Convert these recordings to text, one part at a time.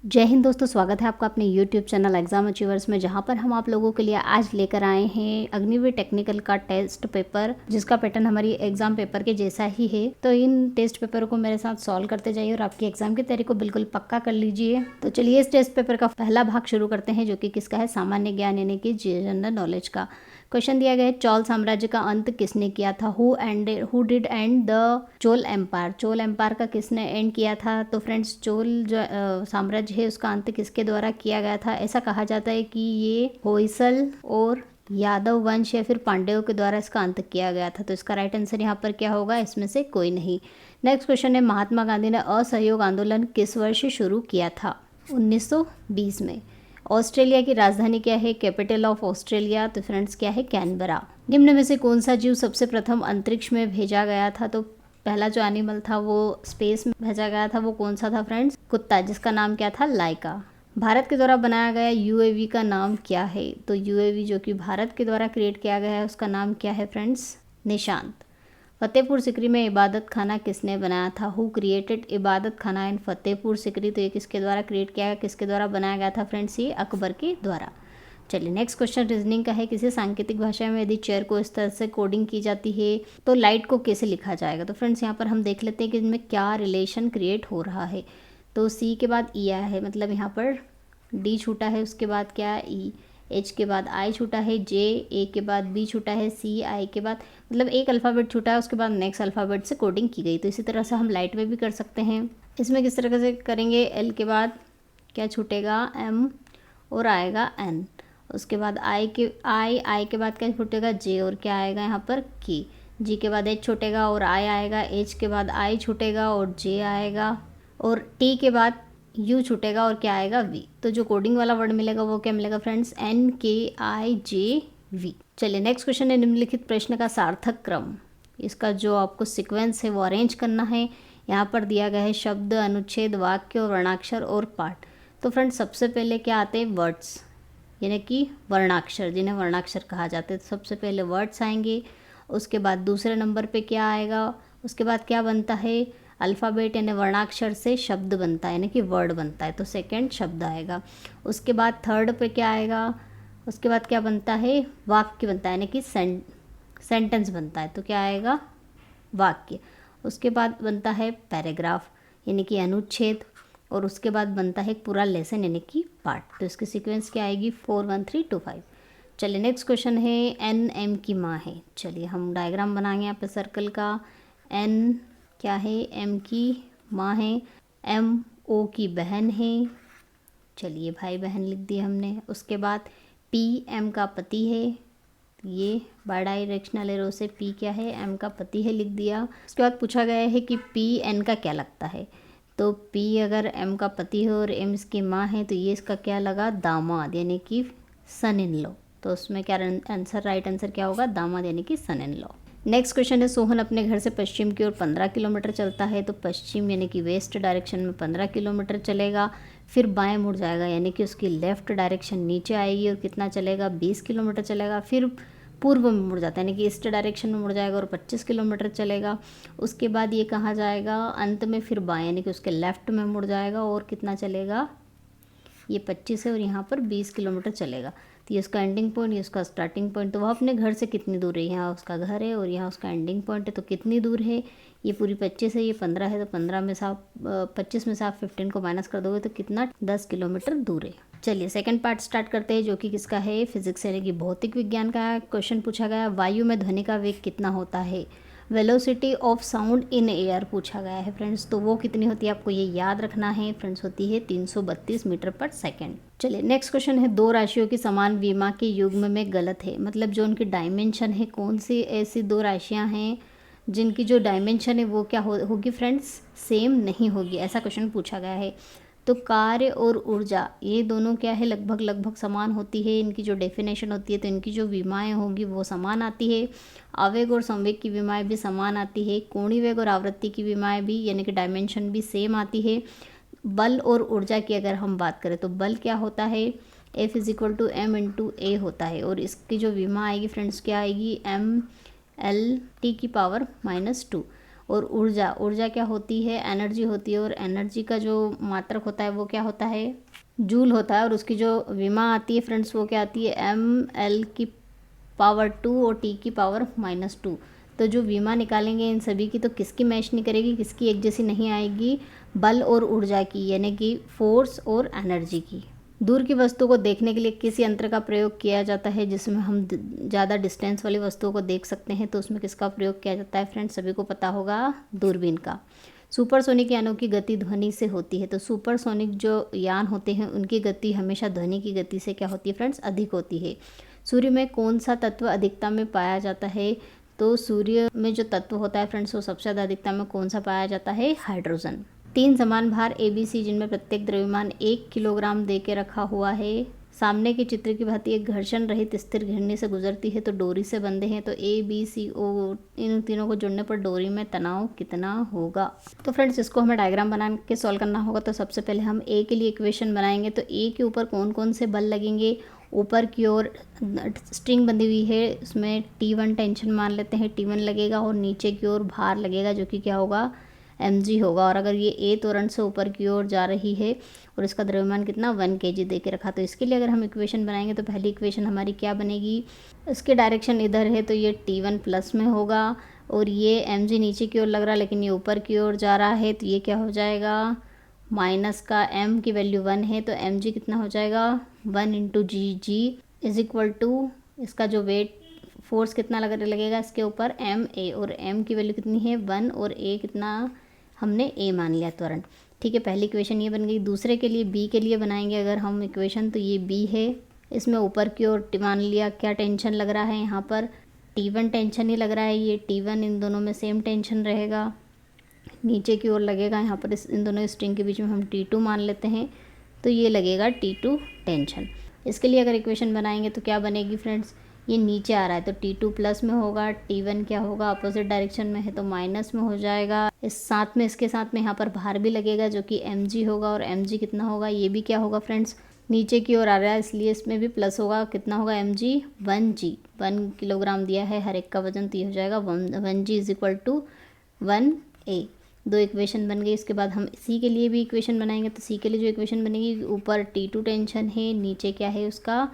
जय हिंद दोस्तों, स्वागत है आपका अपने YouTube चैनल एग्जाम अचीवर्स में, जहां पर हम आप लोगों के लिए आज लेकर आए हैं अग्निवीर टेक्निकल का टेस्ट पेपर, जिसका पैटर्न हमारी एग्जाम पेपर के जैसा ही है। तो इन टेस्ट पेपर को मेरे साथ सॉल्व करते जाइए और आपकी एग्जाम की तैयारी को बिल्कुल पक्का कर लीजिए। तो चलिए इस टेस्ट पेपर का पहला भाग शुरू करते हैं, जो कि किसका है, सामान्य ज्ञान यानी कि जनरल नॉलेज का। क्वेश्चन दिया गया है, चोल साम्राज्य का अंत किसने किया था? Who did end the Chola empire? Chola empire का किसने एंड किया था? तो फ्रेंड्स, चोल जो साम्राज्य है उसका अंत किसके द्वारा किया गया था? ऐसा कहा जाता है कि ये होयसल और यादव वंश या फिर पांड्यों के द्वारा इसका अंत किया गया था। तो इसका राइट आंसर यहाँ पर क्या होगा? इसमें से कोई नहीं। नेक्स्ट क्वेश्चन है, महात्मा गांधी ने असहयोग आंदोलन किस वर्ष शुरू किया था? 1920 में। ऑस्ट्रेलिया की राजधानी क्या है? कैपिटल ऑफ ऑस्ट्रेलिया तो फ्रेंड्स क्या है? कैनबरा। निम्न में से कौन सा जीव सबसे प्रथम अंतरिक्ष में भेजा गया था? तो पहला जो एनिमल था वो स्पेस में भेजा गया था, वो कौन सा था फ्रेंड्स? कुत्ता, जिसका नाम क्या था? लाइका। भारत के द्वारा बनाया गया यूएवी का नाम क्या है? तो यूएवी जो कि भारत के द्वारा क्रिएट किया गया है उसका नाम क्या है फ्रेंड्स? निशांत। फतेहपुर सिकरी में इबादत खाना किसने बनाया था? हु क्रिएटेड इबादत खाना इन फतेहपुर सिकरी? तो ये किसके द्वारा क्रिएट किया गया, किसके द्वारा बनाया गया था फ्रेंड्स? ये अकबर के द्वारा। चलिए नेक्स्ट क्वेश्चन रीजनिंग का है, किसी सांकेतिक भाषा में यदि चेयर को इस तरह से कोडिंग की जाती है तो लाइट को कैसे लिखा जाएगा? तो फ्रेंड्स यहाँ पर हम देख लेते हैं कि इनमें क्या रिलेशन क्रिएट हो रहा है। तो सी के बाद ई आया है, मतलब यहाँ पर डी छूटा है, उसके बाद क्या है? ई। एच के बाद आई छूटा है, जे ए के बाद बी छूटा है, सी आई के बाद, मतलब एक अल्फ़ाबेट छूटा है, उसके बाद नेक्स्ट अल्फ़ाबेट से कोडिंग की गई। तो इसी तरह से हम लाइट में भी कर सकते हैं। इसमें किस तरह से करेंगे? एल के बाद क्या छूटेगा? एम और आएगा एन। उसके बाद आई के बाद क्या छूटेगा? जे और क्या आएगा यहाँ पर? की। जी के बाद एच छूटेगा और आई आएगा, एच के बाद आई छूटेगा और जे आएगा, और टी के बाद यू छूटेगा और क्या आएगा? वी। तो जो कोडिंग वाला वर्ड मिलेगा वो क्या मिलेगा फ्रेंड्स? एन के आई जे वी। चलिए नेक्स्ट क्वेश्चन है, निम्नलिखित प्रश्न का सार्थक क्रम, इसका जो आपको सीक्वेंस है वो अरेंज करना है। यहाँ पर दिया गया है शब्द, अनुच्छेद, वाक्य और वर्णाक्षर और पाठ। तो फ्रेंड्स सबसे पहले क्या आते हैं? वर्ड्स, यानी कि वर्णाक्षर, जिन्हें वर्णाक्षर कहा जाता है। तो सबसे पहले वर्ड्स आएंगे, उसके बाद दूसरे नंबर पे क्या आएगा? उसके बाद क्या बनता है? अल्फ़ाबेट यानी वर्णाक्षर से शब्द बनता है, यानी कि वर्ड बनता है, तो सेकंड शब्द आएगा। उसके बाद थर्ड पे क्या आएगा? उसके बाद क्या बनता है? वाक्य बनता है, यानी कि सेंटेंस बनता है, तो क्या आएगा? वाक्य। उसके बाद बनता है पैराग्राफ, यानी कि अनुच्छेद, और उसके बाद बनता है एक पूरा लेसन यानी कि पार्ट। तो इसकी सीक्वेंस क्या आएगी? 4 1 3 2 5। चलिए नेक्स्ट क्वेश्चन है, एन एम की माँ है। चलिए हम डायग्राम बनाएंगे यहाँ पे सर्कल का। एन क्या है? एम की माँ है, एम ओ की बहन है। चलिए भाई बहन लिख दिए हमने। उसके बाद पी एम का पति है, ये बाई डायरेक्शनल एरो से पी क्या है? एम का पति है, लिख दिया। उसके बाद पूछा गया है कि पी एन का क्या लगता है? तो पी अगर एम का पति है और एम इसकी माँ है तो ये इसका क्या लगा? दामाद, यानी कि सन इन लॉ। तो उसमें क्या आंसर, राइट आंसर क्या होगा? दामाद यानी कि सन इन लॉ। नेक्स्ट क्वेश्चन है, सोहन अपने घर से पश्चिम की ओर 15 किलोमीटर चलता है। तो पश्चिम यानी कि वेस्ट डायरेक्शन में 15 किलोमीटर चलेगा, फिर बाएं मुड़ जाएगा, यानी कि उसकी लेफ्ट डायरेक्शन नीचे आएगी और कितना चलेगा? 20 किलोमीटर चलेगा। फिर पूर्व में मुड़ जाता है, यानी कि ईस्ट डायरेक्शन में मुड़ जाएगा और 25 किलोमीटर चलेगा। उसके बाद ये कहाँ जाएगा? अंत में फिर बाएं, यानी कि उसके लेफ्ट में मुड़ जाएगा और कितना चलेगा? ये 25 है और यहाँ पर 20 किलोमीटर चलेगा। तो ये उसका एंडिंग पॉइंट, ये उसका स्टार्टिंग पॉइंट। तो वह अपने घर से कितनी दूर है? यहाँ उसका घर है और यहाँ उसका एंडिंग पॉइंट है, तो कितनी दूर है? ये पूरी 25 है, ये 15 है, तो 15 में से आप 25 में से आप 15 को माइनस कर दोगे तो कितना? 10 किलोमीटर दूर है। चलिए सेकंड पार्ट स्टार्ट करते हैं, जो कि किसका है? फिजिक्स यानी कि भौतिक विज्ञान का। क्वेश्चन पूछा गया, वायु में ध्वनि का वेग कितना होता है? Velocity of sound in air पूछा गया है फ्रेंड्स। तो वो कितनी होती है आपको ये याद रखना है फ्रेंड्स, होती है 332 मीटर पर सेकंड। चलिए नेक्स्ट क्वेश्चन है, दो राशियों की समान विमा के युग्म में गलत है। मतलब जो उनकी डायमेंशन है, कौन सी ऐसी दो राशियां हैं जिनकी जो डायमेंशन है वो क्या होगी फ्रेंड्स? सेम नहीं होगी, ऐसा क्वेश्चन पूछा गया है। तो कार्य और ऊर्जा ये दोनों क्या है? लगभग समान होती है, इनकी जो डेफिनेशन होती है, तो इनकी जो विमाएँ होंगी वो समान आती है। आवेग और संवेग की विमाएँ भी समान आती है। कोणीय वेग और आवृत्ति की विमाएँ भी, यानी कि डायमेंशन भी सेम आती है। बल और ऊर्जा की अगर हम बात करें तो बल क्या होता है? F = m × a होता है, और इसकी जो विमा आएगी फ्रेंड्स क्या आएगी? m l t⁻⁻²। और ऊर्जा, ऊर्जा क्या होती है, एनर्जी होती है, और एनर्जी का जो मात्रक होता है वो क्या होता है, जूल होता है। और उसकी जो विमा आती है फ्रेंड्स वो क्या आती है, ml⁻² और T⁻⁻²। तो जो विमा निकालेंगे इन सभी की, तो किसकी मैच नहीं करेगी, किसकी एक जैसी नहीं आएगी, बल और ऊर्जा की, यानी कि फोर्स और एनर्जी की। दूर की वस्तु को देखने के लिए किस यंत्र का प्रयोग किया जाता है जिसमें हम ज़्यादा डिस्टेंस वाली वस्तुओं को देख सकते हैं, तो उसमें किसका प्रयोग किया जाता है फ्रेंड्स, सभी को पता होगा, दूरबीन का। सुपरसोनिक यानों की गति ध्वनि से होती है। तो सुपरसोनिक जो यान होते हैं उनकी गति हमेशा ध्वनि की गति से क्या होती है फ्रेंड्स, अधिक होती है। सूर्य में कौन सा तत्व अधिकता में पाया जाता है, तो सूर्य में जो तत्व होता है फ्रेंड्स वो सबसे ज़्यादा अधिकता में कौन सा पाया जाता है, हाइड्रोजन। 3 समान भार ABC जिनमें प्रत्येक द्रव्यमान 1 किलोग्राम दे के रखा हुआ है। सामने के चित्र की भांति एक घर्षण रहित स्थिर घिरनी से गुजरती है, तो डोरी से बंधे हैं, तो ABCO इन तीनों को जोड़ने पर डोरी में तनाव कितना होगा। तो फ्रेंड्स इसको हमें डायग्राम बना के सॉल्व करना होगा। तो सबसे पहले हम A के लिए इक्वेशन बनाएंगे। तो A के ऊपर कौन कौन से बल लगेंगे, ऊपर की ओर स्ट्रिंग बंधी हुई है, उसमें T1 टेंशन मान लेते हैं, T1 लगेगा, और नीचे की ओर भार लगेगा जो कि क्या होगा, mg होगा। और अगर ये A त्वरण से ऊपर की ओर जा रही है और इसका द्रव्यमान कितना 1 kg दे के रखा, तो इसके लिए अगर हम इक्वेशन बनाएंगे तो पहली इक्वेशन हमारी क्या बनेगी, इसके डायरेक्शन इधर है तो ये T1 प्लस में होगा, और ये mg नीचे की ओर लग रहा है लेकिन ये ऊपर की ओर जा रहा है, तो ये क्या हो जाएगा, माइनस का m की वैल्यू 1 है तो mg कितना हो जाएगा, 1 × g इज इक्वल टू इसका जो वेट फोर्स कितना लगेगा इसके ऊपर ma, और m की वैल्यू कितनी है 1, और a कितना हमने a मान लिया त्वरण। ठीक है, पहली इक्वेशन ये बन गई। दूसरे के लिए b के लिए बनाएंगे अगर हम इक्वेशन, तो ये b है, इसमें ऊपर की ओर मान लिया क्या टेंशन लग रहा है, यहाँ पर T1 टेंशन ही लग रहा है, ये T1 इन दोनों में सेम टेंशन रहेगा, नीचे की ओर लगेगा यहाँ पर इन दोनों स्ट्रिंग के बीच में हम T2 मान लेते हैं, तो ये लगेगा T2 टेंशन। इसके लिए अगर इक्वेशन बनाएंगे तो क्या बनेगी फ्रेंड्स, ये नीचे आ रहा है तो T2 प्लस में होगा, T1 क्या होगा, अपोजिट डायरेक्शन में है तो माइनस में हो जाएगा। इस साथ में इसके साथ में यहाँ पर भार भी लगेगा जो कि mg होगा, और mg कितना होगा, ये भी क्या होगा फ्रेंड्स, नीचे की ओर आ रहा है इसलिए इसमें भी प्लस होगा, कितना होगा mg 1g, 1 किलोग्राम दिया है हर एक का वजन, तो ये हो जाएगा 1g is equal to 1a। दो इक्वेशन बन गई। इसके बाद हम सी के लिए भी इक्वेशन बनाएंगे। तो सी के लिए जो इक्वेशन बनेगी, ऊपर T2 टेंशन है, नीचे क्या है उसका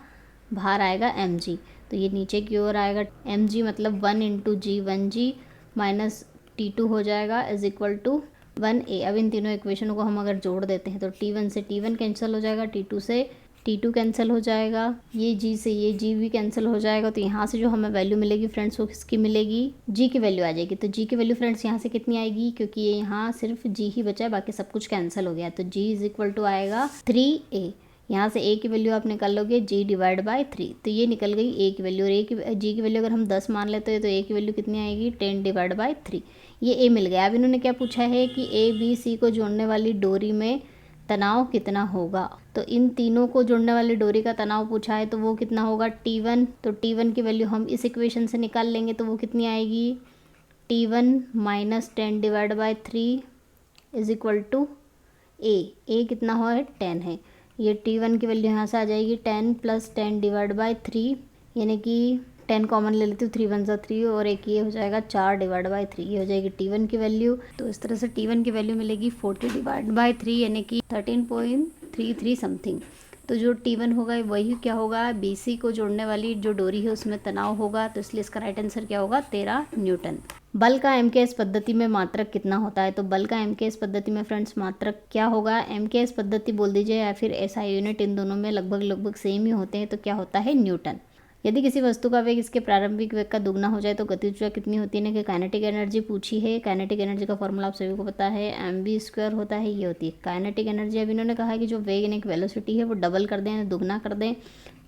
भार आएगा mg, तो ये नीचे की ओर आएगा mg मतलब 1 × g 1g माइनस T2 हो जाएगा इज इक्वल टू 1a। अब इन तीनों इक्वेशनों को हम अगर जोड़ देते हैं तो T1 से T1 कैंसिल हो जाएगा, T2 से T2 कैंसिल हो जाएगा, ये G से ये G भी कैंसिल हो जाएगा। तो यहाँ से जो हमें वैल्यू मिलेगी फ्रेंड्स वो किसकी मिलेगी, G की वैल्यू आ जाएगी। तो G की वैल्यू फ्रेंड्स यहाँ से कितनी आएगी, क्योंकि ये यहाँ सिर्फ G ही बचा है, बाकी सब कुछ कैंसिल हो गया, तो G इज इक्वल टू आएगा 3a। यहाँ से a की वैल्यू आप निकाल लोगे G डिवाइड बाई 3, तो ये निकल गई a की वैल्यू, और G की वैल्यू अगर हम 10 मान लेते हैं तो a की वैल्यू कितनी आएगी 10 डिवाइड बाई 3, ये a मिल गया। अब इन्होंने क्या पूछा है कि ABC को जोड़ने वाली डोरी में तनाव कितना होगा, तो इन तीनों को जोड़ने वाली डोरी का तनाव पूछा है, तो वो कितना होगा T1, तो T1 की वैल्यू हम इस इक्वेशन से निकाल लेंगे, तो वो कितनी आएगी T1 minus 10 divide by 3 is equal to a कितना हो है 10 है, ये T1 की वैल्यू यहाँ से आ जाएगी 10 प्लस 10 डिवाइड बाई 3, यानी कि 10 कॉमन ले लेती हूँ, 3 × 1 = 3, और एक ये हो जाएगा 4 डिवाइड बाई 3, ये हो जाएगी T1 की वैल्यू। तो इस तरह से T1 की वैल्यू मिलेगी 40 डिवाइड बाई 3 यानी कि 13.33 समथिंग। तो जो T1 होगा वही क्या होगा, BC को जोड़ने वाली जो डोरी है उसमें तनाव होगा, तो इसलिए इसका राइट आंसर क्या होगा 13 न्यूटन। बल का MKS पद्धति में मात्रक कितना होता है, तो बल का MKS पद्धति में फ्रेंड्स मात्रक क्या होगा, MKS पद्धति बोल दीजिए या फिर SI यूनिट, इन दोनों में लगभग सेम ही होते हैं, तो क्या होता है न्यूटन। यदि किसी वस्तु का वेग इसके प्रारंभिक वेग का दुगना हो जाए तो गतिज ऊर्जा कितनी होती है, कि काइनेटिक एनर्जी पूछी है। काइनेटिक एनर्जी का फॉर्मूला आप सभी को पता है, mv² होता है, ये होती है काइनेटिक एनर्जी। अब इन्होंने कहा है कि जो वेग यानी कि वेलोसिटी है वो डबल कर दें, दुगना कर दें,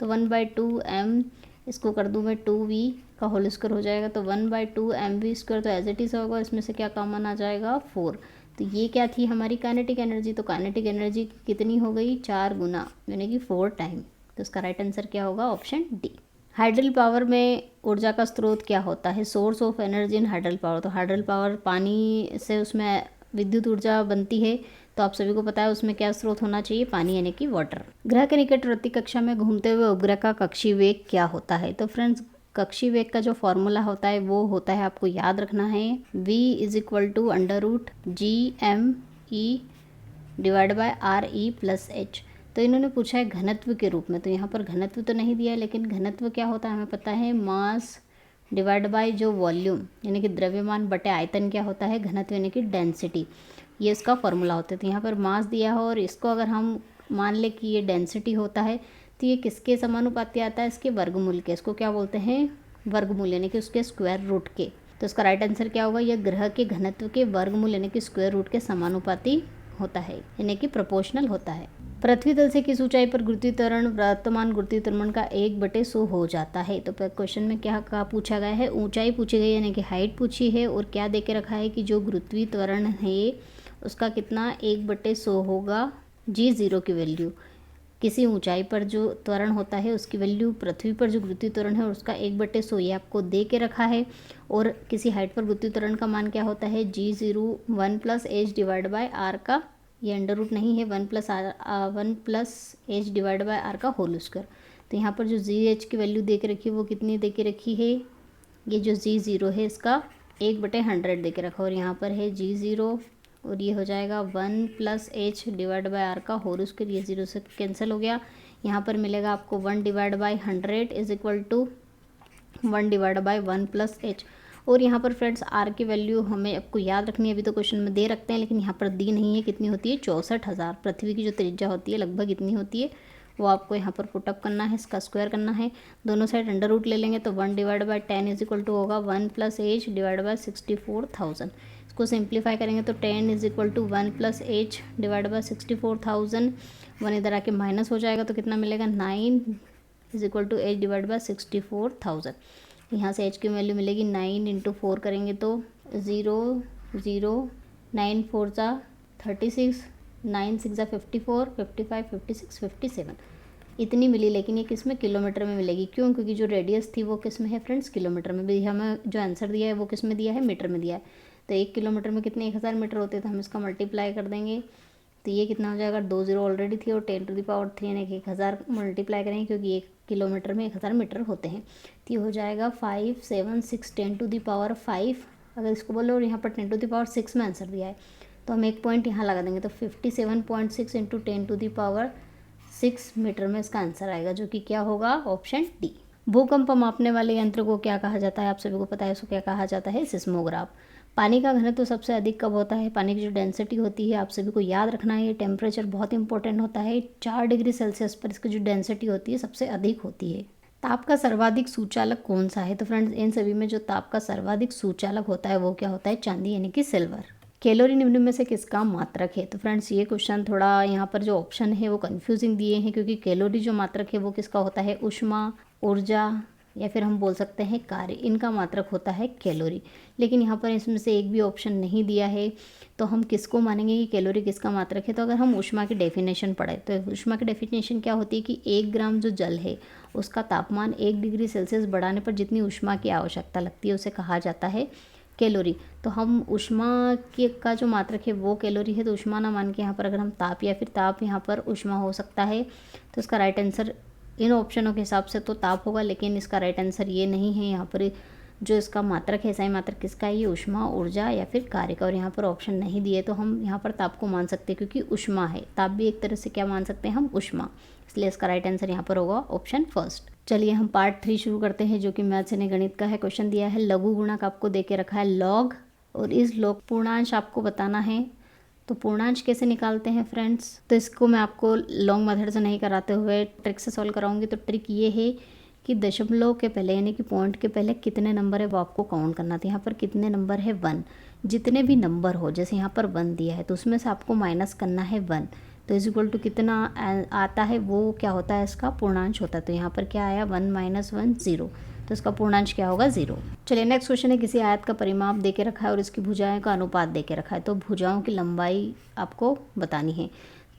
तो 1/2m इसको कर दूँ मैं 2v का होल स्क्वायर हो जाएगा, तो 1/2mv², तो एज इट इज़ होगा, इसमें से क्या कॉमन आ जाएगा 4। तो ये क्या थी हमारी काइनेटिक एनर्जी, तो काइनेटिक एनर्जी कितनी हो गई 4 गुना यानी कि 4 टाइम। तो इसका राइट आंसर क्या होगा ऑप्शन डी। हाइडल पावर में ऊर्जा का स्रोत क्या होता है, source of energy in hydel power. तो हाइडल पावर पानी से उसमें विद्युत ऊर्जा बनती है, तो आप सभी को पता है उसमें क्या स्रोत होना चाहिए, पानी यानी कि वाटर। ग्रह के निकटवर्ती कक्षा में घूमते हुए उपग्रह का कक्षीय वेग क्या होता है, तो फ्रेंड्स कक्षीय वेग का जो फॉर्मूला होता है वो होता है, आपको याद रखना है, v is equal to √GME divide by RE plus H। तो इन्होंने पूछा है घनत्व के रूप में, तो यहाँ पर घनत्व तो नहीं दिया है, लेकिन घनत्व क्या होता है हमें पता है, मास डिवाइड बाय जो वॉल्यूम यानी कि द्रव्यमान बटे आयतन क्या होता है, घनत्व यानी कि डेंसिटी, ये इसका फॉर्मूला होता है। तो यहाँ पर मास दिया हो और इसको अगर हम मान ले कि ये डेंसिटी होता है, तो ये किसके समानुपाती आता है, इसके वर्गमूल के, इसको क्या बोलते हैं, वर्गमूल यानी कि उसके स्क्वायर रूट के। तो इसका राइट आंसर क्या होगा, यह ग्रह के घनत्व के वर्गमूल यानी कि स्क्वायर रूट के समानुपाती होता है, यानी कि प्रोपोर्शनल होता है। पृथ्वी तल से किस ऊंचाई पर गुरुत्वीय त्वरण वर्तमान गुरुत्वीय त्वरण का 1/100 हो जाता है। तो क्वेश्चन में क्या पूछा गया है, ऊंचाई पूछी गई यानी कि हाइट पूछी है, और क्या दे के रखा है कि जो गुरुत्वीय त्वरण है उसका कितना 1/100 होगा, G0 की वैल्यू, किसी ऊंचाई पर जो त्वरण होता है उसकी वैल्यू पृथ्वी पर जो गुरुत्वीय त्वरण है उसका 1/100 ये आपको दे के रखा है, और किसी हाइट पर गुरुत्वीय त्वरण का मान क्या होता है, G0 1 + h divide bye r का, ये अंडर रूट नहीं है, 1 + h डिवाइड बाय r का होल स्क्वायर। तो यहाँ पर जो GH की वैल्यू दे के रखी है वो कितनी दे के रखी है, ये जो G0 है इसका 1/100 दे के रखा, और यहाँ पर है G0 और ये हो जाएगा 1 + h डिवाइड बाय r का होल स्क्वायर, ये 0 से कैंसिल हो गया। यहाँ पर मिलेगा आपको 1 divide by 100 is equal to 1 divide by 1 + h। और यहाँ पर फ्रेंड्स r की वैल्यू हमें आपको याद रखनी है, अभी तो क्वेश्चन में दे रखते हैं लेकिन यहाँ पर दी नहीं है, कितनी होती है, 64,000। पृथ्वी की जो त्रिज्या होती है लगभग इतनी होती है, वो आपको यहाँ पर पुटअप करना है, इसका स्क्वायर करना है, दोनों साइड अंडर रूट ले लेंगे तो 1 divide by 10 is equal to होगा 1 + h डिवाइड बाय 64,000। इसको सिंप्लीफाई करेंगे तो 10 is equal to 1 + h divide by 64,000, 1 इधर आके माइनस हो जाएगा तो कितना मिलेगा, 9 is equal to h divide by 64,000। यहाँ से h की वैल्यू मिलेगी 9 × 4 करेंगे तो 0 0 9 4 = 36, 9 6 = 54, 55 56 57 इतनी मिली, लेकिन ये किस में, किलोमीटर में मिलेगी। क्यों, क्योंकि जो रेडियस थी वो किस में है फ्रेंड्स, किलोमीटर में। भी हमें जो आंसर दिया है वो किस में दिया है, मीटर में दिया है। तो 1 किलोमीटर में कितने 1000 मीटर होते हैं, तो हम इसका मल्टीप्लाई कर देंगे तो ये कितना हो जाएगा, 2 0 ऑलरेडी थी और 10⁻³ यानी कि 1000 मल्टीप्लाई करेंगे क्योंकि 1 किलोमीटर में 1000 मीटर होते हैं। तो ये हो जाएगा 5 7 6 10⁵ अगर इसको बोलो, और यहाँ पर 10⁶ में आंसर दिया है तो हम एक पॉइंट यहाँ लगा देंगे तो 57.6 × 10⁶ मीटर में इसका आंसर आएगा, जो कि क्या होगा, ऑप्शन डी। भूकंप मापने वाले यंत्र को क्या कहा जाता है, आप सभी को पता है, इसको क्या कहा जाता है, सिस्मोग्राफ। पानी का घनत्व तो सबसे अधिक कब होता है, पानी की जो डेंसिटी होती है आप सभी को याद रखना है, ये टेम्परेचर बहुत इंपॉर्टेंट होता है, 4 डिग्री सेल्सियस पर इसकी जो डेंसिटी होती है सबसे अधिक होती है। ताप का सर्वाधिक सूचालक कौन सा है, तो फ्रेंड्स इन सभी में जो ताप का सर्वाधिक सूचालक होता है वो क्या होता है, चांदी यानी कि सिल्वर। कैलोरी निम्न में से किसका मात्रक है, तो फ्रेंड्स ये क्वेश्चन थोड़ा यहाँ पर जो ऑप्शन है वो कंफ्यूजिंग दिए हैं, क्योंकि कैलोरी जो मात्रक है वो किसका होता है, ऊष्मा, ऊर्जा या फिर हम बोल सकते हैं कार्य, इनका मात्रक होता है कैलोरी। लेकिन यहाँ पर इसमें से एक भी ऑप्शन नहीं दिया है, तो हम किसको मानेंगे कि कैलोरी किसका मात्रक है। तो अगर हम ऊष्मा की डेफिनेशन पढ़े तो ऊष्मा की डेफिनेशन क्या होती है कि 1 ग्राम जो जल है उसका तापमान 1 डिग्री सेल्सियस बढ़ाने पर जितनी ऊष्मा की आवश्यकता लगती है उसे कहा जाता है कैलोरी। तो हम ऊष्मा के का जो मात्रक है वो कैलोरी है, तो ऊष्मा ना मान के यहाँ पर अगर हम ताप या फिर ताप यहाँ पर ऊष्मा हो सकता है, तो इसका राइट आंसर इन ऑप्शनों के हिसाब से तो ताप होगा, लेकिन इसका राइट आंसर ये नहीं है। यहाँ पर जो इसका मात्रक है, सही मात्रक किसका है, ये ऊष्मा, ऊर्जा या फिर कार्य का, और यहाँ पर ऑप्शन नहीं दिए तो हम यहाँ पर ताप को मान सकते हैं, क्योंकि ऊष्मा है, ताप भी एक तरह से क्या मान सकते हैं हम, ऊष्मा, इसलिए इसका राइट आंसर यहाँ पर होगा ऑप्शन फर्स्ट। चलिए हम पार्ट 3 शुरू करते हैं, जो कि मैथ्स यानी गणित का है। क्वेश्चन दिया है लघु गुणक आपको दे के रखा है लॉग, और इस लॉग पूर्णांश आपको बताना है। तो पूर्णांश कैसे निकालते हैं फ्रेंड्स, तो इसको मैं आपको लॉन्ग मेथड से नहीं कराते हुए ट्रिक से सॉल्व कराऊंगी। तो ट्रिक ये है कि दशमलव के पहले यानी कि पॉइंट के पहले कितने नंबर है वो आपको काउंट करना था। यहाँ पर कितने नंबर है, 1। जितने भी नंबर हो, जैसे यहाँ पर 1 दिया है तो उसमें से आपको माइनस करना है 1, तो इज इक्वल टू कितना आता है वो क्या होता है, इसका पूर्णांश होता है। तो यहाँ पर क्या आया, 1 - 1 0, तो इसका पूर्णांश क्या होगा, 0। चलिए नेक्स्ट क्वेश्चन है, किसी आयत का परिमाप दे के रखा है और इसकी भुजाओं का अनुपात दे के रखा है। तो भुजाओं की लंबाई आपको बतानी है।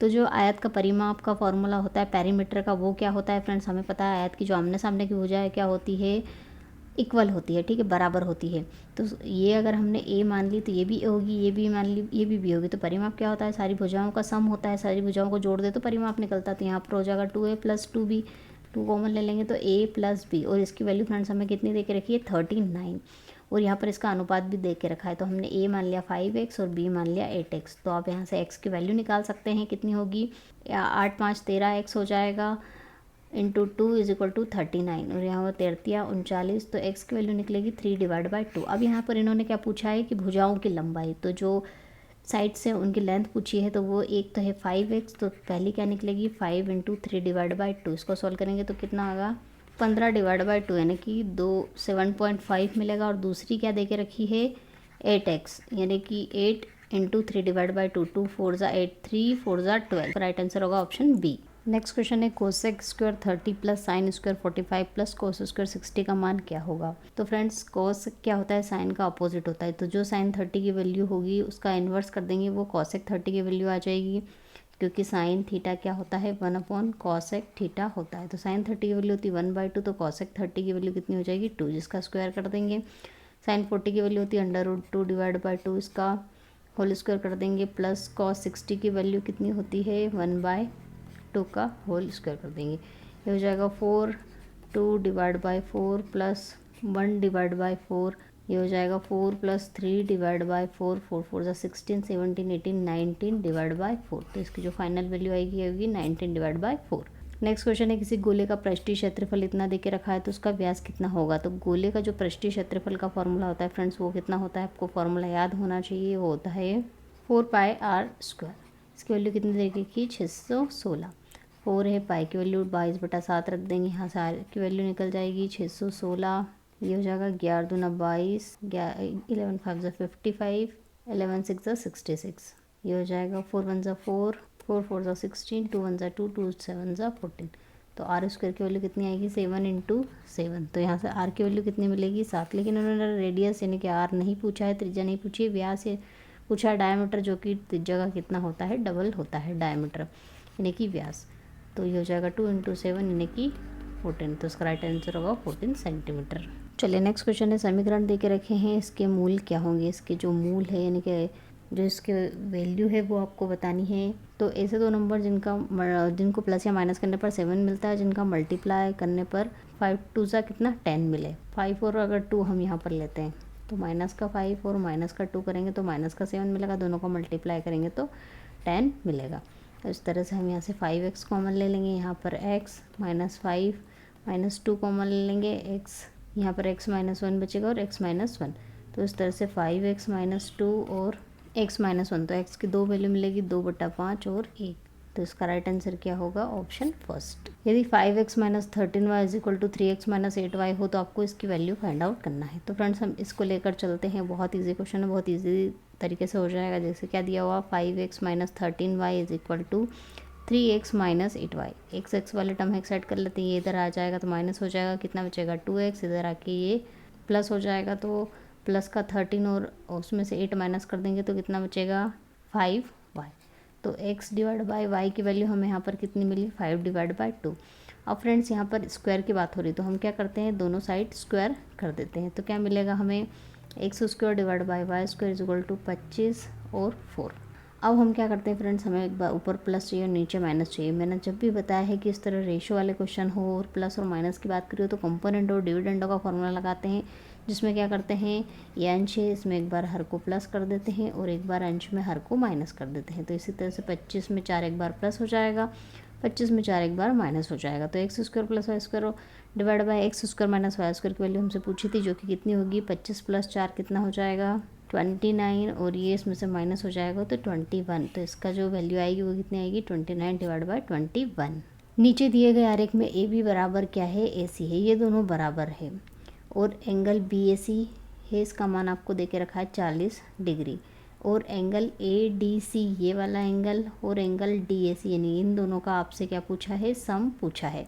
तो जो आयत का परिमाप का फॉर्मूला होता है पेरीमीटर का, वो क्या होता है फ्रेंड्स, हमें पता है आयत की जो आमने सामने की भुजा है क्या होती है, इक्वल होती है, ठीक है, बराबर होती है। तो ये अगर हमने ए मान ली तो ये भी होगी, ये भी मान ली, ये भी होगी। तो परिमाप क्या होता है, सारी भुजाओं का सम होता है, सारी भुजाओं को जोड़ दे तो परिमाप निकलता है। तो यहाँ पर हो जाएगा 2a + 2b 2 कॉमन ले लेंगे तो a प्लस बी, और इसकी वैल्यू फ्रेंड्स हमें कितनी दे के रखी है 39, और यहाँ पर इसका अनुपात भी दे के रखा है। तो हमने a मान लिया 5x और b मान लिया 8x। तो आप यहाँ से x की वैल्यू निकाल सकते हैं, कितनी होगी 8 5 13x हो जाएगा, इंटू 2 इज इक्वल टू 39, और यहाँ पर 39, तो x की वैल्यू निकलेगी 3/2। अब यहाँ पर इन्होंने क्या पूछा है कि भुजाओं की लंबाई, तो जो साइड से उनकी लेंथ पूछी है तो वो एक तो है 5x, तो पहली क्या निकलेगी 5 इंटू 3/2। इसको सॉल्व करेंगे तो कितना आएगा 15/2, यानी कि 7.5 मिलेगा। और दूसरी क्या दे के रखी है 8x, यानी कि 8 इंटू 3/2, 2 4 ज़ा 8, 3 4 ज़ा 12। राइट आंसर होगा ऑप्शन बी। नेक्स्ट क्वेश्चन है cosec square 30 plus sine square 45 plus cos square 60 का मान क्या होगा। तो फ्रेंड्स कोस क्या होता है, साइन का अपोजिट होता है। तो जो साइन 30 की वैल्यू होगी उसका इन्वर्स कर देंगे, वो कोसेक 30 की वैल्यू आ जाएगी, क्योंकि साइन थीटा क्या होता है 1/कोसेक थीटा होता है। तो साइन 30 की वैल्यू होती है 1/2, तो कोसेक 30 की वैल्यू कितनी हो जाएगी 2, जिसका स्क्वायर कर देंगे। साइन 40 की वैल्यू होती है √2/2, इसका होल स्क्वायर कर देंगे, प्लस कॉस 60 की वैल्यू कितनी होती है 1/2 का होल स्क्वायर कर देंगे। ये हो जाएगा 4 2/4 प्लस 1/4, ये हो जाएगा 4 प्लस 3/4, 4 4 ज़ा 16 17 18 19/4। तो इसकी जो फाइनल वैल्यू आएगी ये होगी 19/4। नेक्स्ट क्वेश्चन है किसी गोले का पृष्ठीय क्षेत्रफल इतना देके रखा है तो उसका व्यास कितना होगा। तो गोले का जो पृष्ठीय क्षेत्रफल का फॉर्मूला होता है फ्रेंड्स वो कितना होता है, आपको फॉर्मूला याद होना चाहिए, वो होता है 4πr²। इसकी वैल्यू कितनी देगी की 616। 4 है, पाई की वैल्यू 22/7 रख देंगे, यहाँ से आर की वैल्यू निकल जाएगी 616। ये हो जाएगा 11 दूना 22, 11 5 ज़ा 55, 11 6 ज़ा 66। ये हो जाएगा 4 1 ज़ा 4, 4 4 ज़ा 16, 2 1 ज़ा 2, 2 7 ज़ा 14। तो आर स्क्वायर की वैल्यू कितनी आएगी 7 इंटू 7। तो यहाँ से आर की वैल्यू कितनी मिलेगी 7। लेकिन उन्होंने रेडियस यानी कि आर नहीं पूछा है, त्रिज्या नहीं पूछी है, व्यास ये पूछा है डायमीटर, जो कि त्रिज्या का कितना होता है डबल होता है डायमीटर यानी कि व्यास। तो ये हो जाएगा 2 इंटू 7 यानी कि 14। तो इसका राइट आंसर होगा 14 सेंटीमीटर। चलिए नेक्स्ट क्वेश्चन है, समीकरण दे के रखे हैं, इसके मूल क्या होंगे। इसके जो मूल है यानी कि जो इसके वैल्यू है वो आपको बतानी है। तो ऐसे दो नंबर जिनको प्लस या माइनस करने पर 7 मिलता है, जिनका मल्टीप्लाई करने पर 5 2 ज़ा कितना 10 मिले। 5 और अगर 2 हम यहाँ पर लेते हैं तो माइनस का 5 और माइनस का 2 करेंगे तो माइनस का 7 मिलेगा, दोनों को मल्टीप्लाई करेंगे तो 10 मिलेगा। तो इस तरह से हम यहाँ से 5x कॉमन ले लेंगे, यहाँ पर x -5 -2 कॉमन ले लेंगे, x यहाँ पर x -1 बचेगा और x -1। तो इस तरह से 5x -2 और x -1, तो x की दो वैल्यू मिलेगी 2/5 और 1। तो इसका राइट आंसर क्या होगा ऑप्शन फर्स्ट। यदि 5x - 13y = 3x - 8y हो तो आपको इसकी वैल्यू फाइंड आउट करना है। तो फ्रेंड्स हम इसको लेकर चलते हैं, बहुत ईजी क्वेश्चन है, बहुत ईजी तरीके से हो जाएगा। जैसे क्या दिया हुआ 5x - 13y = 3x - 8y। x वाले टर्म एक साइड कर लेते हैं, ये इधर आ जाएगा तो माइनस हो जाएगा, कितना बचेगा 2x, इधर आके ये प्लस हो जाएगा तो प्लस का 13 और उसमें से 8 माइनस कर देंगे तो कितना बचेगा 5y। तो x/y की वैल्यू हमें यहाँ पर कितनी मिली 5/2। अब फ्रेंड्स यहाँ पर स्क्वायर की बात हो रही तो हम क्या करते हैं, दोनों साइड स्क्वायर कर देते हैं। तो क्या मिलेगा हमें x² / y² = 25 और 4। अब हम क्या करते हैं फ्रेंड्स, हमें एक बार ऊपर प्लस चाहिए और नीचे माइनस चाहिए। मैंने जब भी बताया है कि इस तरह रेशो वाले क्वेश्चन हो और प्लस और माइनस की बात करिए तो कंपोनेंट और डिविडेंडों का फॉर्मूला लगाते हैं, जिसमें क्या करते हैं ये अंश है, इसमें एक बार हर को प्लस कर देते हैं और एक बार अंश में हर को माइनस कर देते हैं। तो इसी तरह से 25 में 4 एक बार प्लस हो जाएगा, 25 में 4 एक बार माइनस हो जाएगा। तो x² + y² / x² - y² की वैल्यू हमसे पूछी थी, जो कि कितनी होगी 25 + 4 कितना हो जाएगा 29, और ये इसमें से माइनस हो जाएगा तो 21। तो इसका जो वैल्यू आएगी वो कितनी आएगी 29/21। नीचे दिए गए आरेख में ए बी बराबर क्या है AC है, ये दोनों बराबर है, और एंगल BAC है, इसका मान आपको दे के रखा है 40 डिग्री, और एंगल ADC ये वाला एंगल और एंगल DAC यानी इन दोनों का आपसे क्या पूछा है सम पूछा है।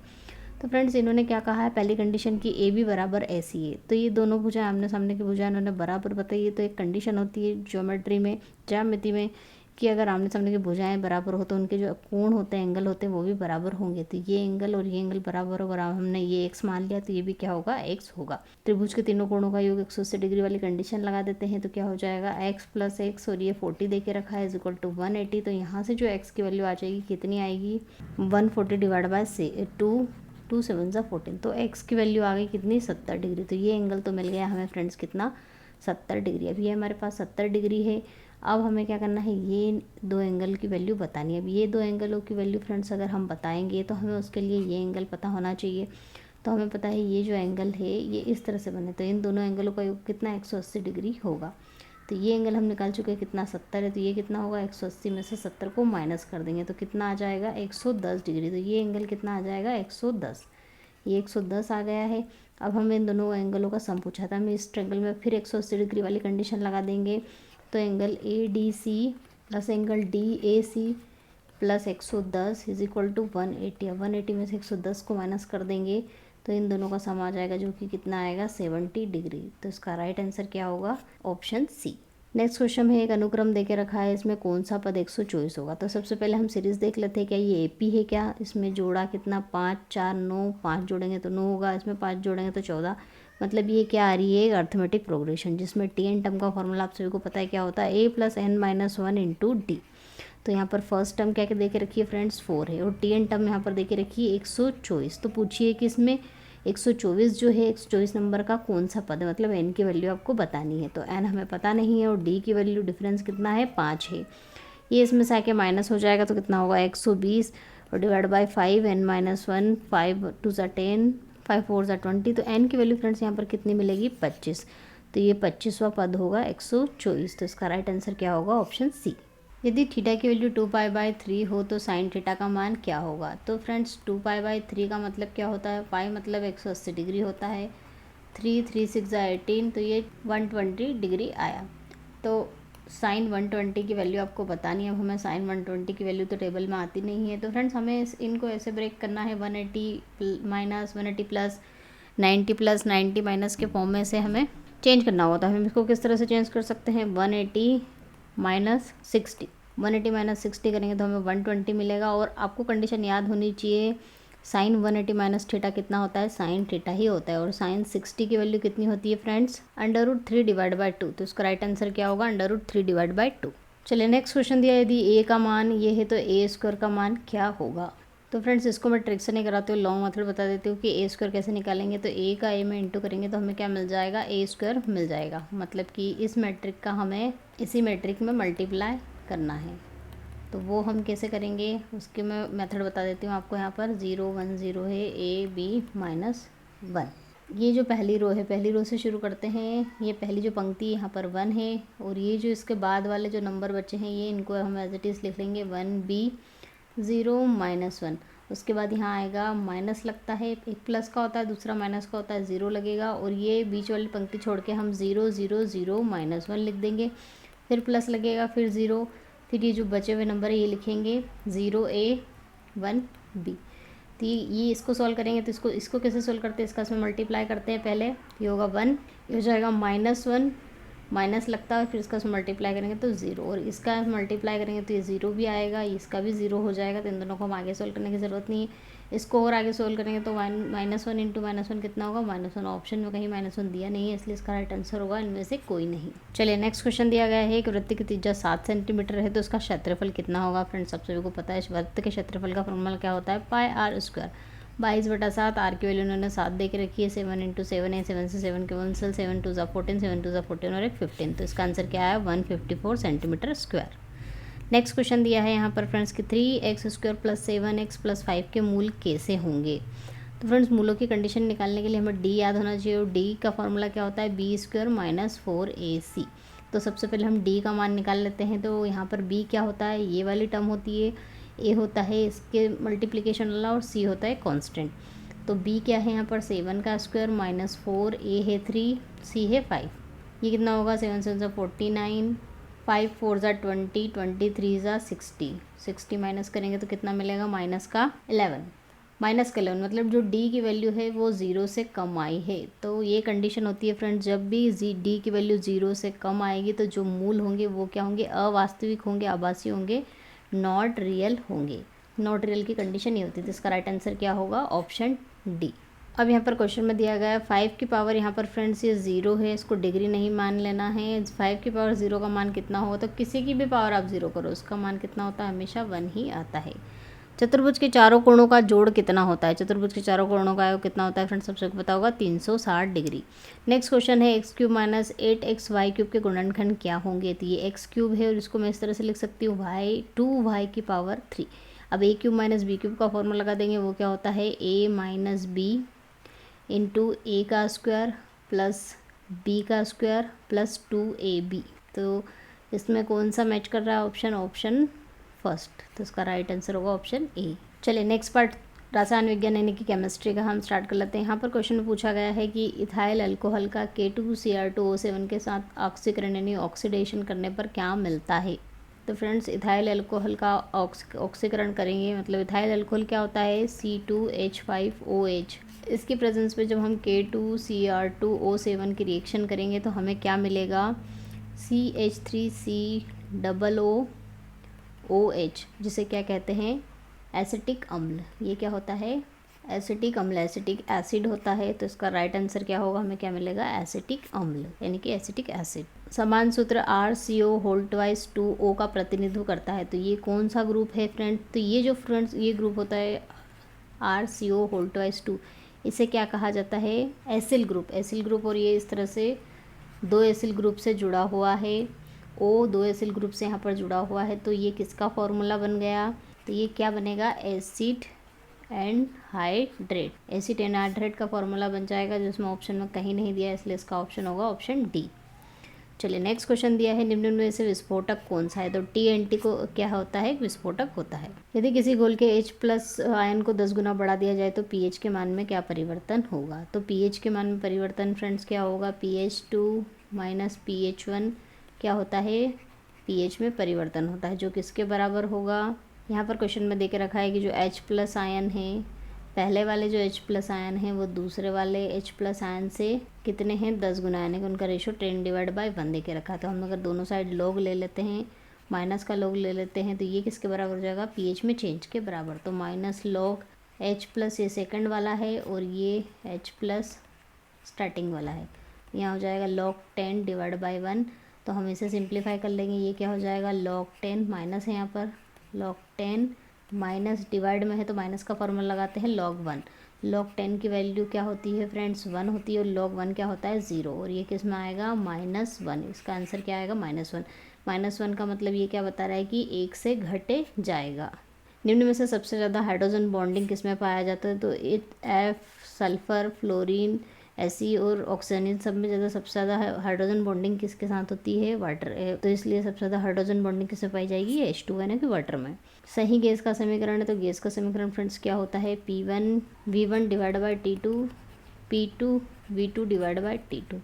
तो फ्रेंड्स इन्होंने क्या कहा है, पहली कंडीशन की AB = AC है, तो ये दोनों भुजाएं आमने सामने की भुजाएं इन्होंने बराबर बताई है। तो एक कंडीशन होती है ज्यामिति में कि अगर आमने सामने की भुजाएं बराबर हो तो उनके जो कोण होते हैं एंगल होते हैं वो भी बराबर होंगे। तो ये एंगल और ये एंगल बराबर होगा, हमने ये x मान लिया तो ये भी क्या होगा x होगा। त्रिभुज के तीनों कोणों का योग 180 डिग्री वाली कंडीशन लगा देते हैं तो क्या हो जाएगा x + x, और ये 40 दे के रखा है = 180। तो यहाँ से जो x की वैल्यू आ जाएगी कितनी आएगी 140 / 2 2 7 ज़ा 14, तो x की वैल्यू आ गई कितनी 70 डिग्री। तो ये एंगल तो मिल गया हमें फ्रेंड्स कितना 70 डिग्री। अब ये हमारे पास 70 डिग्री है। अब हमें क्या करना है, ये दो एंगल की वैल्यू बतानी है। अब ये दो एंगलों की वैल्यू फ्रेंड्स अगर हम बताएंगे तो हमें उसके लिए ये एंगल पता होना चाहिए। तो हमें पता है ये जो एंगल है ये इस तरह से बने, तो इन दोनों एंगलों का योग कितना 180 डिग्री होगा। तो ये एंगल हम निकाल चुके हैं कितना 70 है, तो ये कितना होगा 180 में से 70 को माइनस कर देंगे तो कितना आ जाएगा 110 डिग्री। तो ये एंगल कितना आ जाएगा 110, ये 110 आ गया है। अब हमें इन दोनों एंगलों का सम पूछा था, हम इस ट्रायंगल में फिर 180 डिग्री वाली कंडीशन लगा देंगे। तो angle A D C plus angle D A C plus 110 is equal to 180। अब 180 में से 110 को माइनस कर देंगे तो इन दोनों का सम आ जाएगा जो कि कितना आएगा 70 डिग्री। तो इसका राइट आंसर क्या होगा, ऑप्शन सी। नेक्स्ट क्वेश्चन है, एक अनुक्रम देके रखा है, इसमें कौन सा पद 124 होगा। तो सबसे पहले हम सीरीज देख लेते हैं, क्या ये एपी है क्या। इसमें जोड़ा कितना 5 4 9, 5 जोड़ेंगे तो 9 होगा, इसमें 5 जोड़ेंगे तो 14। मतलब ये क्या आ रही है, एक अर्थमेटिक प्रोग्रेशन जिसमें टी एन टर्म का फॉर्मूला आप सभी को पता है क्या होता है, A plus N minus 1 into D. तो यहाँ पर फर्स्ट टर्म क्या दे के रखी है फ्रेंड्स 4 है, और टी एन टर्म यहाँ पर दे के रखी है 124। तो पूछिए कि इसमें 124 जो है 124 नंबर का कौन सा पद है, मतलब n की वैल्यू आपको बतानी है। तो n हमें पता नहीं है और d की वैल्यू डिफरेंस कितना है 5 है। ये इसमें से आके माइनस हो जाएगा तो कितना होगा 120 और डिवाइड बाई 5 n माइनस 1, 5 2 ज़ा 10, 5 4 ज़ा 20। तो n की वैल्यू फ्रेंड्स यहाँ पर कितनी मिलेगी 25। तो ये 25वां पद होगा 124। तो इसका राइट आंसर क्या होगा, ऑप्शन सी। यदि थीटा की वैल्यू 2π/3 हो तो साइन थीटा का मान क्या होगा। तो फ्रेंड्स 2π/3 का मतलब क्या होता है, पाई मतलब 180 डिग्री होता है, 3 3 6 18, तो ये 120 डिग्री आया। तो साइन 120 की वैल्यू आपको बतानी है। अब हमें साइन 120 की वैल्यू तो टेबल में आती नहीं है, तो फ्रेंड्स हमें इनको ऐसे ब्रेक करना है, 180 माइनस 180 प्लस 90 प्लस 90 माइनस के फॉर्म में से हमें चेंज करना होता है। हम इसको किस तरह से चेंज कर सकते हैं, 180 माइनस 60, 180 माइनस 60 करेंगे तो हमें 120 मिलेगा। और आपको कंडीशन याद होनी चाहिए, साइन 180 माइनस थीटा कितना होता है, साइन थीटा ही होता है। और साइन 60 की वैल्यू कितनी होती है फ्रेंड्स, √3 डिवाइड बाई 2। तो इसका राइट आंसर क्या होगा, √3 डिवाइड बाई 2। चलिए नेक्स्ट क्वेश्चन दिया, यदि ए का मान ये है तो ए स्क्वायर का मान क्या होगा। तो फ्रेंड्स इसको मैं ट्रिक से नहीं कराती हूँ, लॉन्ग मेथड बता देती हूँ कि ए स्क्वायर कैसे निकालेंगे। तो ए का ए में इंटू करेंगे तो हमें क्या मिल जाएगा, ए स्क्वायर मिल जाएगा। मतलब कि इस मैट्रिक का हमें इसी मैट्रिक में मल्टीप्लाई करना है। तो वो हम कैसे करेंगे उसके मैं मेथड बता देती हूँ आपको। यहाँ पर 0 1 0 है, ए बी माइनस 1। ये जो पहली रो है, पहली रो से शुरू करते हैं। ये पहली जो पंक्ति यहाँ पर 1 है, और ये जो इसके बाद वाले जो नंबर बचे हैं ये इनको हम एज इट इज़ लिख लेंगे 1b 0 माइनस 1। उसके बाद यहाँ आएगा माइनस लगता है, एक प्लस का होता है दूसरा माइनस का होता है, 0 लगेगा। और ये बीच वाली पंक्ति छोड़ के हम 0 0 0 माइनस 1 लिख देंगे, फिर प्लस लगेगा, फिर 0, फिर ये जो बचे हुए नंबर है ये लिखेंगे 0a 1b। तो ये इसको सॉल्व करेंगे तो इसको कैसे सॉल्व करते हैं, इसका इसमें मल्टीप्लाई करते हैं पहले। ये होगा 1, ये हो जाएगा -1, माइनस लगता है, फिर इसका मल्टीप्लाई करेंगे तो 0, और इसका मल्टीप्लाई करेंगे तो ये 0 भी आएगा, इसका भी 0 हो जाएगा। तो इन दोनों को हम आगे सोल्व करने की ज़रूरत नहीं है। इसको और आगे सोल्व करेंगे तो -1 इंटू -1 कितना होगा, -1। ऑप्शन में कहीं -1 दिया नहीं है, इसलिए इसका राइट आंसर होगा इनमें से कोई नहीं। चलिए नेक्स्ट क्वेश्चन दिया गया है, एक वृत्त की त्रिज्या 7 सेंटीमीटर है तो उसका क्षेत्रफल कितना होगा। फ्रेंड्स सब सभी को पता है वृत्त के क्षेत्रफल का फॉर्मूला क्या होता है, πr²। 22/7, आर की वैल्यू उन्होंने 7 दे के रखी है, 7 इंटू 7 है, 7 से 7 के कैंसिल, 7 2 ज़ा 14, 7 2 ज़ा 14 और एक 15। तो इसका आंसर क्या है 154 सेंटीमीटर स्क्वायर। नेक्स्ट क्वेश्चन दिया है यहाँ पर फ्रेंड्स कि 3x² + 7x + 5 के मूल कैसे होंगे। तो फ्रेंड्स मूलों की कंडीशन निकालने के लिए हमें d याद होना चाहिए, और d का फॉर्मूला क्या होता है, b² - 4ac। तो सबसे पहले हम d का मान निकाल लेते हैं। तो यहाँ पर b क्या होता है, ये वाली टर्म होती है, a होता है इसके मल्टीप्लिकेशन वाला, और c होता है कांस्टेंट। तो b क्या है यहाँ पर 7 का स्क्वायर -4, a है 3, c है 5। ये कितना होगा, 7 7 ज़ा 49, 5 4 ज़ा 20, 23 ज़ा 60, 60 माइनस करेंगे तो कितना मिलेगा, माइनस का 11, मतलब जो d की वैल्यू है वो 0 से कम आई है। तो ये कंडीशन होती है फ्रेंड्स, जब भी d की वैल्यू 0 से कम आएगी तो जो मूल होंगे वो क्या होंगे, अवास्तविक होंगे, आभासी होंगे, नॉट रियल होंगे। नॉट रियल की कंडीशन ये होती है। तो इसका राइट आंसर क्या होगा, ऑप्शन डी। अब यहाँ पर क्वेश्चन में दिया गया है 5 की पावर, यहाँ पर फ्रेंड्स ये 0 है, इसको डिग्री नहीं मान लेना है। 5 की पावर 0 का मान कितना होगा, तो किसी की भी पावर आप 0 करो उसका मान कितना होता है, हमेशा 1 ही आता है। चतुर्भुज के चारों कोणों का जोड़ कितना होता है? चतुर्भुज के चारों कोणों का कितना होता है फ्रेंड्स? सबसे पता होगा 360 डिग्री। नेक्स्ट क्वेश्चन है x cube minus 8x y cube के गुणनखंड क्या होंगे? तो ये एक्स क्यूब है और इसको मैं इस तरह से लिख सकती हूँ वाई 2y की पावर 3। अब ए क्यूब माइनस बी क्यूब का फॉर्मूला लगा देंगे, वो क्या होता है? a माइनस बी इंटू ए का स्क्वायर प्लस बी का स्क्वायर प्लस 2ab। तो इसमें कौन सा मैच कर रहा है ऑप्शन? Option first. तो इसका राइट आंसर होगा ऑप्शन ए। चलिए नेक्स्ट पार्ट रसायन विज्ञान यानी कि केमिस्ट्री का हम स्टार्ट कर लेते हैं। यहाँ पर क्वेश्चन में पूछा गया है कि इथाइल अल्कोहल का K2Cr2O7 के साथ ऑक्सीकरण यानी ऑक्सीडेशन करने पर क्या मिलता है? तो फ्रेंड्स इथाइल अल्कोहल का ऑक्सीकरण करेंगे, मतलब इथाइल अल्कोहल क्या होता है? C2H5OH। इसकी प्रेजेंस में जब हम K2Cr2O7 की रिएक्शन करेंगे तो हमें क्या मिलेगा? CH3COOH, जिसे क्या कहते हैं? एसिटिक अम्ल। ये क्या होता है? एसिटिक अम्ल, एसिटिक एसिड होता है। तो इसका राइट आंसर क्या होगा? हमें क्या मिलेगा? एसिटिक अम्ल यानी कि एसिटिक एसिड। समान सूत्र RCO2O का प्रतिनिधित्व करता है। तो ये कौन सा ग्रुप है फ्रेंड? तो ये जो फ्रेंड्स ये ग्रुप होता है RCO2, इसे क्या कहा जाता है? Acyl group. एसिल ग्रुप, और ये इस तरह से दो एसिल ग्रुप से जुड़ा हुआ है। O दो एसिल ग्रुप से यहाँ पर जुड़ा हुआ है। तो ये किसका फॉर्मूला बन गया? तो ये क्या बनेगा? Acid and hydrate. Acid and hydrate का फॉर्मूला बन जाएगा, जिसमें ऑप्शन में कहीं नहीं दिया है, इसलिए इसका ऑप्शन होगा ऑप्शन डी। चलिए नेक्स्ट क्वेश्चन दिया है, निम्न में से विस्फोटक कौन सा है? तो TNT को क्या होता है? विस्फोटक होता है। यदि किसी घोल के H+ आयन को 10 गुना बढ़ा दिया जाए तो pH के मान में क्या परिवर्तन होगा? तो pH के मान में परिवर्तन फ्रेंड्स क्या होगा? pH2 माइनस pH1 क्या होता है? pH में परिवर्तन होता है, जो किसके बराबर होगा? यहाँ पर क्वेश्चन में दे के रखा है कि जो H+ आयन है, पहले वाले जो H+ आयन हैं वो दूसरे वाले H+ आयन से कितने हैं? 10 गुना, यानी कि उनका रेशो 10/1 दे के रखा है। तो हम अगर दोनों साइड लॉग ले लेते हैं, माइनस का लॉग ले लेते हैं, तो ये किसके बराबर हो जाएगा? pH में चेंज के बराबर। तो माइनस लॉग H+ ये सेकंड वाला है और ये H+ स्टार्टिंग वाला है। यहाँ हो जाएगा log 10/1। तो हम इसे सिंप्लीफाई कर लेंगे, ये क्या हो जाएगा? log 10 माइनस है यहाँ पर log 10 माइनस डिवाइड में है तो माइनस का फॉर्मूला लगाते हैं log 1। log 10 की वैल्यू क्या होती है फ्रेंड्स? 1 होती है, और log 1 क्या होता है? 0। और ये किस में आएगा? -1। इसका आंसर क्या आएगा? -1। -1 का मतलब ये क्या बता रहा है कि 1 से घटे जाएगा। निम्न में से सबसे ज़्यादा हाइड्रोजन बॉन्डिंग किस में पाया जाता है? तो F, सल्फर, फ्लोरीन, Fe और ऑक्सीजन, इन सब में ज़्यादा सबसे ज़्यादा हाइड्रोजन बॉन्डिंग किसके साथ होती है? वाटर। तो इसलिए सबसे ज़्यादा हाइड्रोजन बॉन्डिंग किसमें पाई जाएगी? H2 यानी कि वाटर में। सही गैस का समीकरण है, तो गैस का समीकरण फ्रेंड्स क्या होता है? P1V1/T2 P2V2/T2।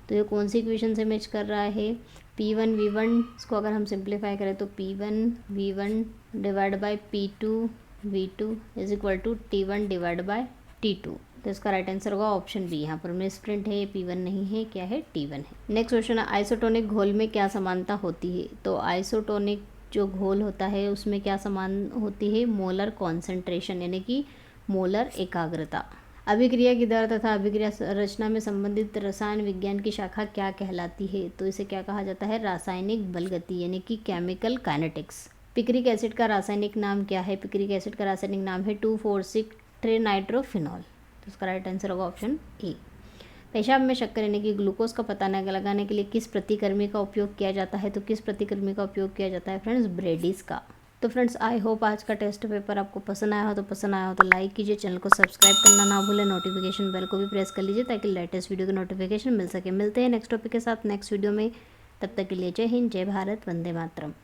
तो ये कौन सी इक्वेशन से मैच कर रहा है? P1V1 इसको अगर हम सिंप्लीफाई करें तो P1V1/P2V2 is equal to T1/T2। तो इसका राइट आंसर होगा ऑप्शन बी। यहाँ पर मिसप्रिंट है, P1 नहीं है, क्या है? T1 है। नेक्स्ट क्वेश्चन है, आइसोटोनिक घोल में क्या समानता होती है? तो आइसोटोनिक जो घोल होता है उसमें क्या समान होती है? मोलर कॉन्सेंट्रेशन यानी कि मोलर एकाग्रता। अभिक्रिया की दर तथा अभिक्रिया रचना में संबंधित रसायन विज्ञान की शाखा क्या कहलाती है? तो इसे क्या कहा जाता है? रासायनिक बल गति यानी कि केमिकल काइनेटिक्स। पिक्रिक एसिड का रासायनिक नाम क्या है? पिक्रिक एसिड का रासायनिक नाम है 2,4,6-ट्रेनाइट्रोफिनॉल। तो इसका राइट आंसर होगा ऑप्शन ए। पेशाब में शक्कर यानी कि ग्लूकोज का पता लगाने के लिए किस प्रतिक्रमी का उपयोग किया जाता है? तो किस प्रतिक्रमी का उपयोग किया जाता है फ्रेंड्स? ब्रेडीज का। तो फ्रेंड्स आई होप आज का टेस्ट पेपर आपको पसंद आया हो तो लाइक कीजिए, चैनल को सब्सक्राइब करना ना भूलें, नोटिफिकेशन बेल को भी प्रेस कर लीजिए ताकि लेटेस्ट वीडियो की नोटिफिकेशन मिल सके। मिलते हैं नेक्स्ट टॉपिक के साथ नेक्स्ट वीडियो में, तब तक के लिए जय हिंद, जय भारत, वंदे मातरम।